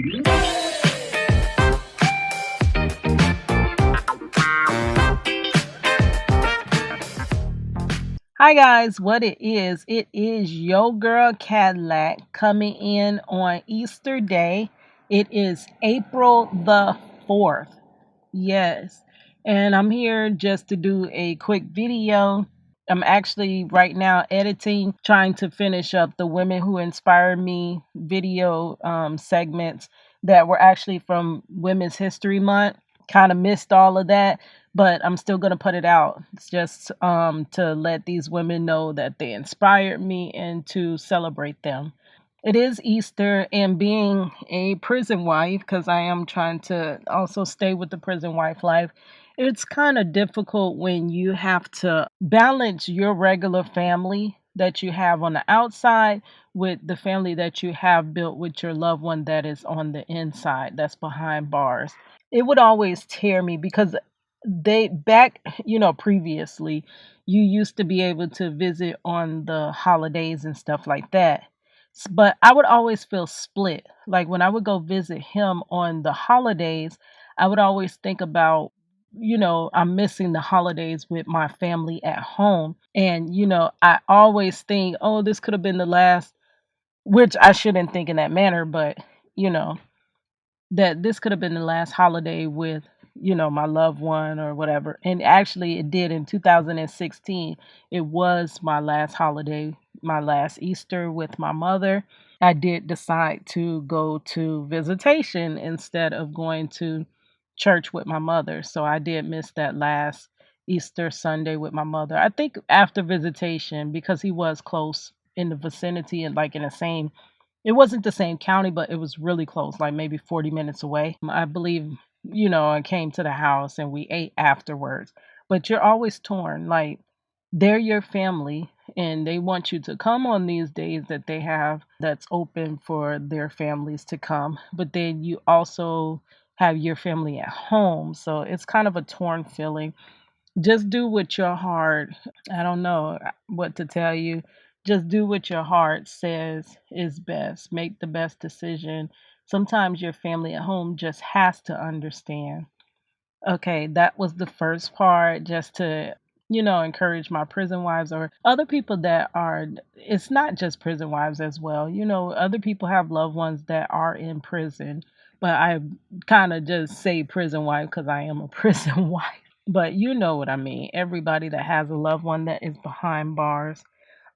Hi guys, what it is your girl Cadillac coming in on Easter Day. It is April the 4th. Yes. And I'm here just to do a quick video. I'm actually right now editing, trying to finish up the Women Who Inspired Me video segments that were actually from Women's History Month. Kind of missed all of that, but I'm still going to put it out. It's just to let these women know that they inspired me and to celebrate them. It is Easter, and being a prison wife, because I am trying to also stay with the prison wife life, it's kind of difficult when you have to balance your regular family that you have on the outside with the family that you have built with your loved one that is on the inside, that's behind bars. It would always tear me because they back, previously, you used to be able to visit on the holidays and stuff like that. But I would always feel split. Like when I would go visit him on the holidays, I would always think about, I'm missing the holidays with my family at home. And, I always think, oh, this could have been the last, which I shouldn't think in that manner, but, you know, that this could have been the last holiday with, my loved one or whatever. And actually it did in 2016. It was my last holiday, my last Easter with my mother. I did decide to go to visitation instead of going to church with my mother. So I did miss that last Easter Sunday with my mother. I think after visitation, because he was close in the vicinity and like in the same, it wasn't the same county, but it was really close, like maybe 40 minutes away. I believe, I came to the house and we ate afterwards. But you're always torn. Like, they're your family and they want you to come on these days that they have that's open for their families to come. But then you also have your family at home. So it's kind of a torn feeling. Just do what your heart, I don't know what to tell you. Just do what your heart says is best. Make the best decision. Sometimes your family at home just has to understand. Okay, that was the first part, just to, encourage my prison wives or other people that are, it's not just prison wives as well. Other people have loved ones that are in prison, but I kind of just say prison wife because I am a prison wife. But you know what I mean. Everybody that has a loved one that is behind bars.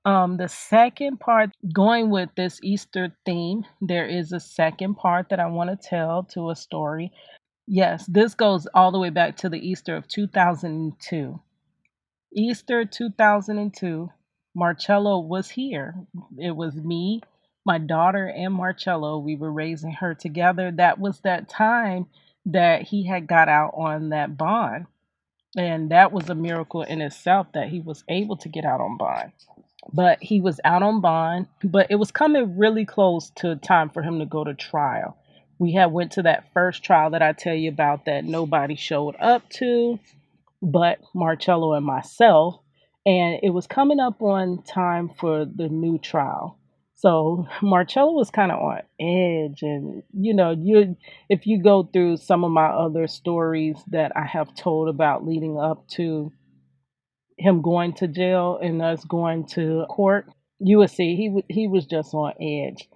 The second part, going with this Easter theme, there is a second part that I want to tell to a story. Yes, this goes all the way back to the Easter of 2002. Easter 2002, Marcello was here. It was me, my daughter, and Marcello. We were raising her together. That was that time that he had got out on that bond. And that was a miracle in itself that he was able to get out on bond. But he was out on bond, but it was coming really close to time for him to go to trial. We had went to that first trial that I tell you about that nobody showed up to but Marcello and myself, and it was coming up on time for the new trial. So Marcello was kind of on edge, and you if you go through some of my other stories that I have told about leading up to him going to jail and us going to court, you would see he was just on edge.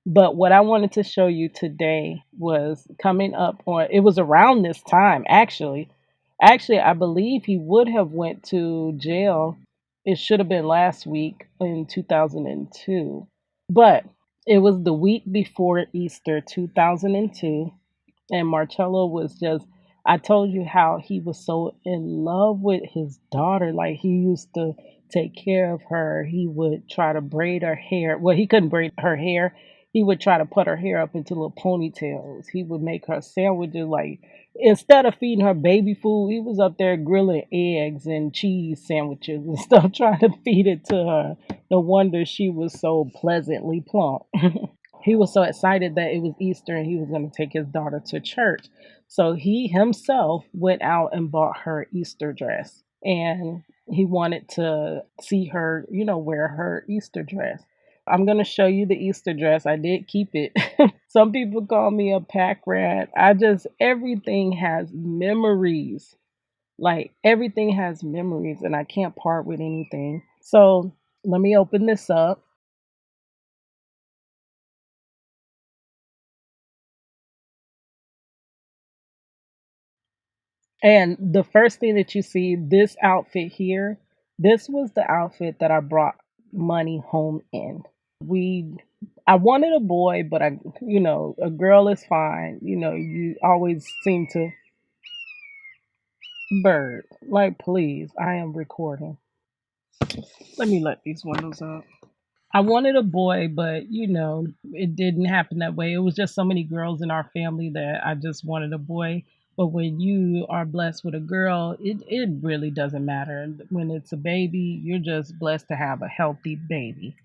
But what I wanted to show you today was coming up on, it was around this time actually. Actually, I believe he would have went to jail. It should have been last week in 2002. But it was the week before Easter 2002, and Marcello was just, I told you how he was so in love with his daughter. Like, he used to take care of her. He would try to braid her hair. Well, he couldn't braid her hair. He would try to put her hair up into little ponytails. He would make her sandwiches. Like, instead of feeding her baby food, he was up there grilling eggs and cheese sandwiches and stuff, trying to feed it to her. No wonder she was so pleasantly plump. He was so excited that it was Easter and he was going to take his daughter to church. So he himself went out and bought her Easter dress. And he wanted to see her, wear her Easter dress. I'm going to show you the Easter dress. I did keep it. Some people call me a pack rat. Everything has memories. Like, everything has memories, and I can't part with anything. So, let me open this up. And the first thing that you see, this outfit here, this was the outfit that I brought money home in. We I wanted a boy, but a girl is fine. You always seem to bird. Like, please, I am recording. Let me let these windows up. I wanted a boy, but it didn't happen that way. It was just so many girls in our family that I just wanted a boy. But when you are blessed with a girl, it really doesn't matter. When it's a baby, you're just blessed to have a healthy baby.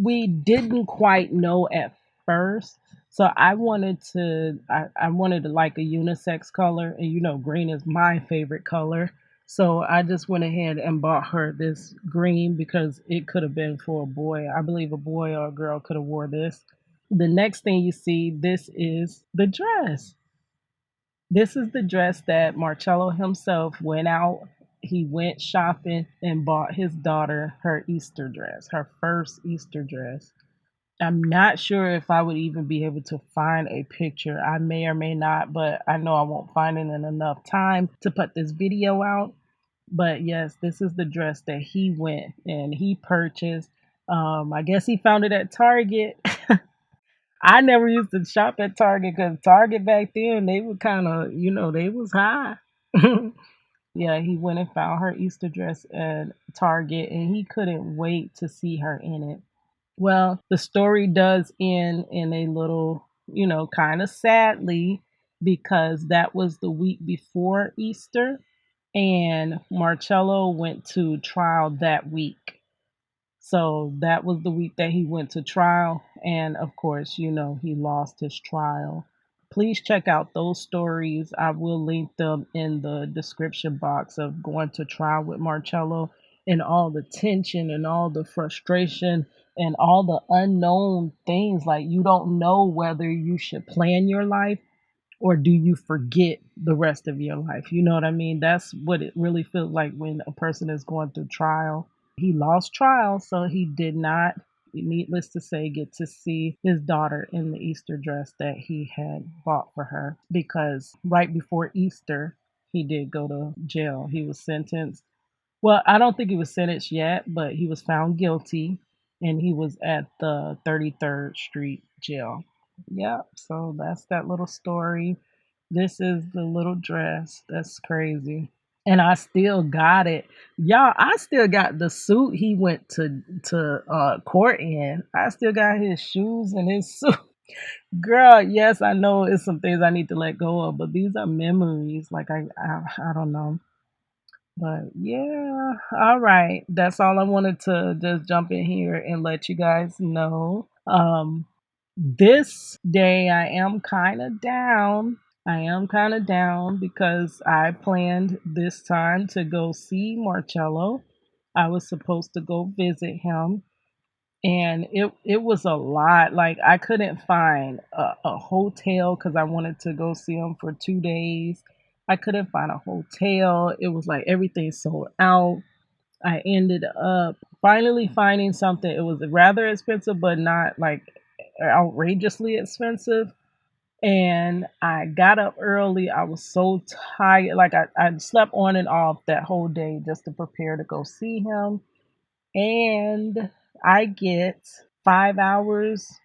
We didn't quite know at first. So I wanted to like a unisex color, and green is my favorite color. So I just went ahead and bought her this green because it could have been for a boy. I believe a boy or a girl could have wore this. The next thing you see, this is the dress. This is the dress that Marcello himself went out. He went shopping and bought his daughter her Easter dress, her first Easter dress. I'm not sure if I would even be able to find a picture. I may or may not, but I know I won't find it in enough time to put this video out. But yes, this is the dress that he went and he purchased. I guess he found it at Target. I never used to shop at Target because Target back then, they were kind of, they was high. Yeah, he went and found her Easter dress at Target, and he couldn't wait to see her in it. Well, the story does end in a little, kind of sadly, because that was the week before Easter, and Marcello went to trial that week. So that was the week that he went to trial. And of course, he lost his trial. Please check out those stories. I will link them in the description box of going to trial with Marcello and all the tension and all the frustration and all the unknown things. Like, you don't know whether you should plan your life or do you forget the rest of your life. You know what I mean? That's what it really feels like when a person is going through trial. He lost trial, so he did not, needless to say, get to see his daughter in the Easter dress that he had bought for her, because right before Easter, he did go to jail. He was sentenced. Well, I don't think he was sentenced yet, but he was found guilty, and he was at the 33rd Street jail. Yep, so that's that little story. This is the little dress. That's crazy. And I still got it. Y'all, I still got the suit he went to court in. I still got his shoes and his suit. Girl, yes, I know it's some things I need to let go of, but these are memories. Like, I don't know. But yeah, all right. That's all I wanted to just jump in here and let you guys know. This day I am kind of down. I am kind of down because I planned this time to go see Marcello. I was supposed to go visit him, and it was a lot. Like, I couldn't find a hotel because I wanted to go see him for 2 days. I couldn't find a hotel. It was like everything sold out. I ended up finally finding something. It was rather expensive, but not like outrageously expensive. And I got up early. I was so tired. Like, I slept on and off that whole day just to prepare to go see him. And I get 5 hours,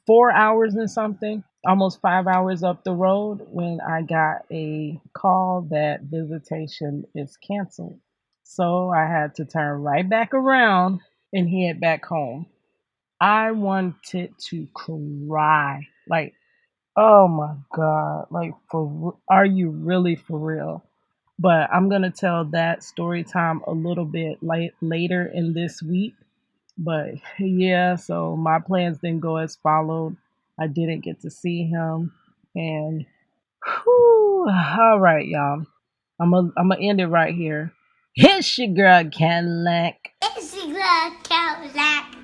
4 hours and something, almost 5 hours up the road when I got a call that visitation is canceled. So I had to turn right back around and head back home. I wanted to cry. Like, oh my God. Like, are you really for real? But I'm going to tell that story time a little bit later in this week. But yeah, so my plans didn't go as followed. I didn't get to see him. And whew, all right, y'all. I'm gonna end it right here. It's your girl Cadillac. It's your girl Cadillac.